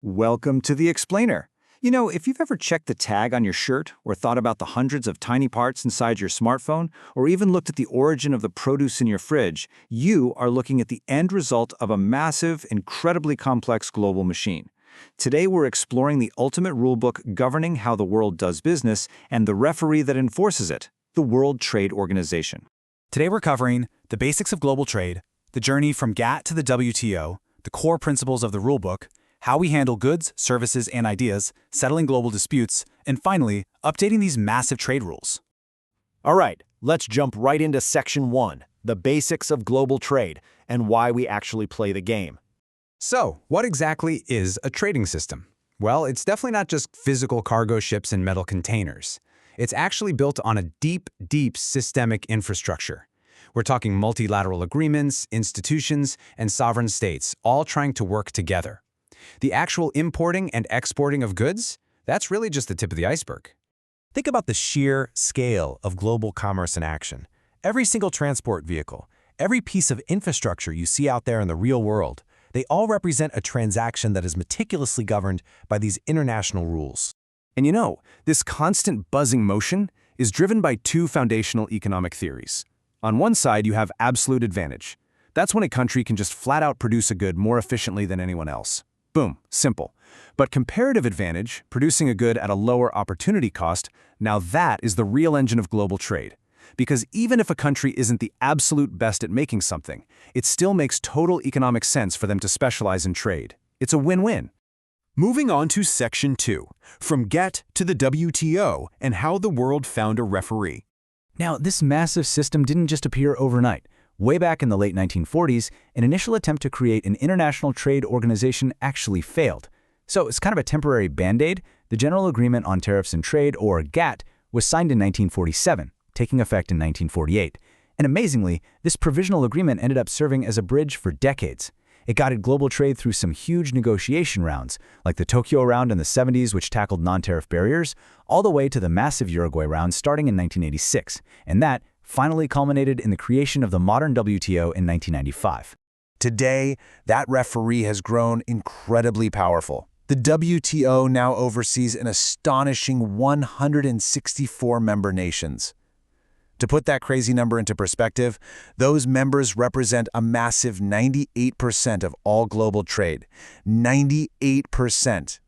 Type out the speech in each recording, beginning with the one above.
Welcome to the Explainer. You know, if you've ever checked the tag on your shirt, or thought about the hundreds of tiny parts inside your smartphone, or even looked at the origin of the produce in your fridge, you are looking at the end result of a massive, incredibly complex global machine. Today we're exploring the ultimate rulebook governing how the world does business and the referee that enforces it, the World Trade Organization. Today we're covering the basics of global trade, the journey from GATT to the WTO, the core principles of the rulebook, how we handle goods, services, and ideas, settling global disputes, and finally, updating these massive trade rules. All right, let's jump right into Section 1, the basics of global trade, and why we actually play the game. So, what exactly is a trading system? Well, it's definitely not just physical cargo ships and metal containers. It's actually built on a deep systemic infrastructure. We're talking multilateral agreements, institutions, and sovereign states, all trying to work together. The actual importing and exporting of goods, that's really just the tip of the iceberg. Think about the sheer scale of global commerce in action. Every single transport vehicle, every piece of infrastructure you see out there in the real world, they all represent a transaction that is meticulously governed by these international rules. And you know, this constant buzzing motion is driven by two foundational economic theories. On one side, you have absolute advantage. That's when a country can just flat out produce a good more efficiently than anyone else. Boom, simple. But comparative advantage, producing a good at a lower opportunity cost, now that is the real engine of global trade. Because even if a country isn't the absolute best at making something, it still makes total economic sense for them to specialize in trade. It's a win-win. Moving on to Section 2, from GATT to the WTO and how the world found a referee. Now, this massive system didn't just appear overnight. Way back in the late 1940s, an initial attempt to create an international trade organization actually failed. So it's kind of a temporary band-aid. The General Agreement on Tariffs and Trade, or GATT, was signed in 1947, taking effect in 1948. And amazingly, this provisional agreement ended up serving as a bridge for decades. It guided global trade through some huge negotiation rounds, like the Tokyo Round in the 70s, which tackled non-tariff barriers, all the way to the massive Uruguay Round starting in 1986. And that finally culminated in the creation of the modern WTO in 1995. Today, that referee has grown incredibly powerful. The WTO now oversees an astonishing 164 member nations. To put that crazy number into perspective, those members represent a massive 98% of all global trade. 98%.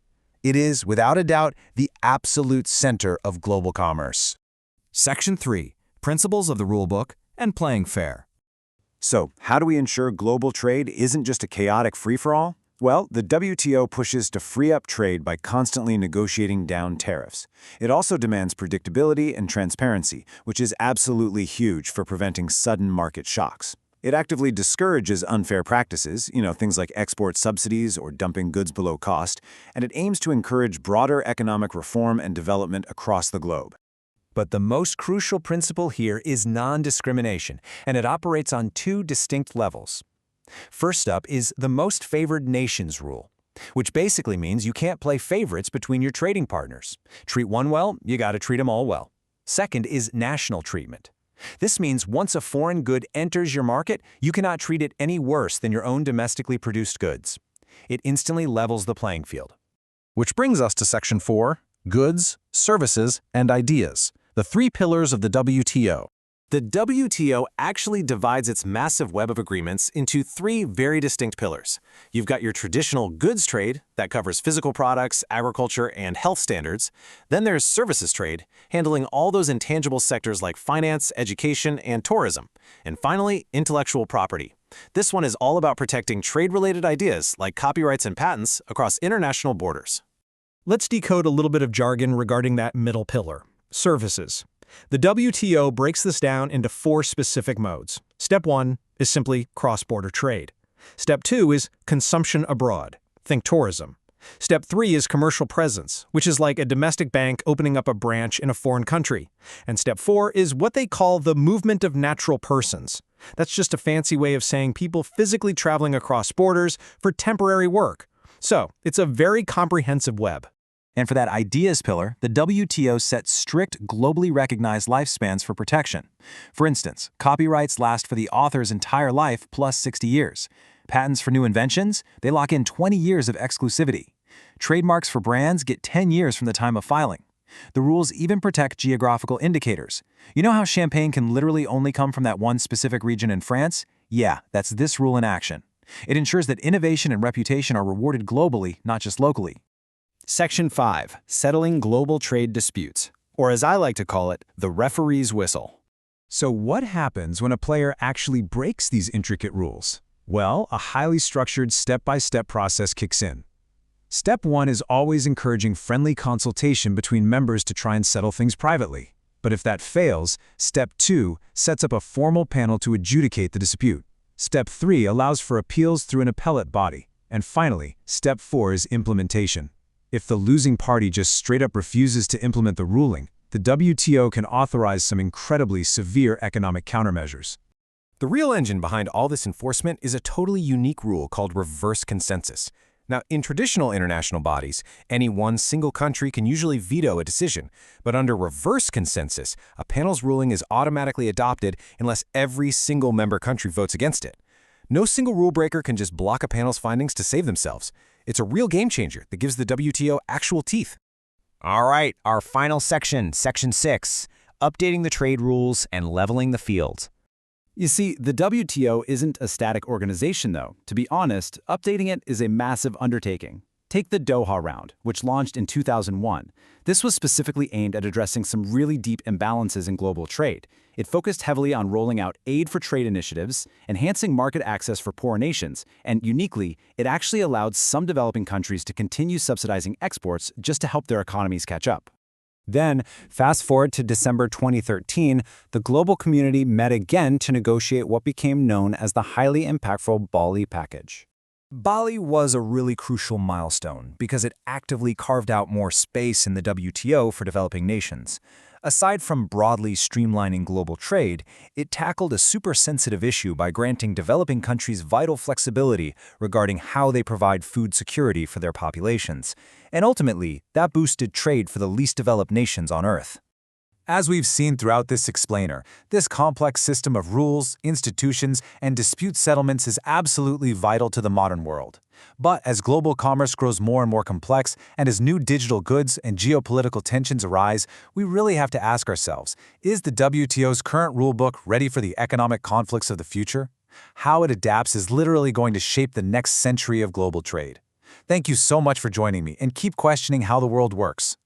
It is, without a doubt, the absolute center of global commerce. Section 3, Principles of the Rulebook and Playing Fair. So, how do we ensure global trade isn't just a chaotic free-for-all? Well, the WTO pushes to free up trade by constantly negotiating down tariffs. It also demands predictability and transparency, which is absolutely huge for preventing sudden market shocks. It actively discourages unfair practices, things like export subsidies or dumping goods below cost, and it aims to encourage broader economic reform and development across the globe. But the most crucial principle here is non-discrimination, and it operates on two distinct levels. First up is the most favored nations rule, which basically means you can't play favorites between your trading partners. Treat one well, you gotta treat them all well. Second is national treatment. This means once a foreign good enters your market, you cannot treat it any worse than your own domestically produced goods. It instantly levels the playing field. Which brings us to Section 4, Goods, Services, and Ideas, the three pillars of the WTO. The WTO actually divides its massive web of agreements into three very distinct pillars. You've got your traditional goods trade that covers physical products, agriculture, and health standards. Then there's services trade, handling all those intangible sectors like finance, education, and tourism. And finally, intellectual property. This one is all about protecting trade-related ideas like copyrights and patents across international borders. Let's decode a little bit of jargon regarding that middle pillar, services. The WTO breaks this down into four specific modes. Step 1 is simply cross-border trade. Step 2 is consumption abroad. Think tourism. Step 3 is commercial presence, which is like a domestic bank opening up a branch in a foreign country. And Step 4 is what they call the movement of natural persons. That's just a fancy way of saying people physically traveling across borders for temporary work. So, it's a very comprehensive web. And for that ideas pillar, the WTO sets strict, globally recognized lifespans for protection. For instance, copyrights last for the author's entire life plus 60 years. Patents for new inventions, they lock in 20 years of exclusivity. Trademarks for brands get 10 years from the time of filing. The rules even protect geographical indicators. You know how champagne can literally only come from that one specific region in France? Yeah, that's this rule in action. It ensures that innovation and reputation are rewarded globally, not just locally. Section 5. Settling global trade disputes, or as I like to call it, the referee's whistle. So what happens when a player actually breaks these intricate rules? Well, a highly structured step-by-step process kicks in. Step 1 is always encouraging friendly consultation between members to try and settle things privately. But if that fails, Step 2 sets up a formal panel to adjudicate the dispute. Step 3 allows for appeals through an appellate body. And finally, Step 4 is implementation. If the losing party just straight up refuses to implement the ruling, the WTO can authorize some incredibly severe economic countermeasures. The real engine behind all this enforcement is a totally unique rule called reverse consensus. Now, in traditional international bodies, any one single country can usually veto a decision, but under reverse consensus, a panel's ruling is automatically adopted unless every single member country votes against it. No single rule breaker can just block a panel's findings to save themselves. It's a real game changer that gives the WTO actual teeth. All right, our final section, Section 6, updating the trade rules and leveling the field. You see, the WTO isn't a static organization, though. To be honest, updating it is a massive undertaking. Take the Doha Round, which launched in 2001. This was specifically aimed at addressing some really deep imbalances in global trade. It focused heavily on rolling out aid for trade initiatives, enhancing market access for poor nations, and uniquely, it actually allowed some developing countries to continue subsidizing exports just to help their economies catch up. Then, fast forward to December 2013, the global community met again to negotiate what became known as the highly impactful Bali Package. Bali was a really crucial milestone because it actively carved out more space in the WTO for developing nations. Aside from broadly streamlining global trade, it tackled a super sensitive issue by granting developing countries vital flexibility regarding how they provide food security for their populations. And ultimately, that boosted trade for the least developed nations on Earth. As we've seen throughout this explainer, this complex system of rules, institutions, and dispute settlements is absolutely vital to the modern world. But as global commerce grows more and more complex, and as new digital goods and geopolitical tensions arise, we really have to ask ourselves, is the WTO's current rulebook ready for the economic conflicts of the future? How it adapts is literally going to shape the next century of global trade. Thank you so much for joining me, and keep questioning how the world works.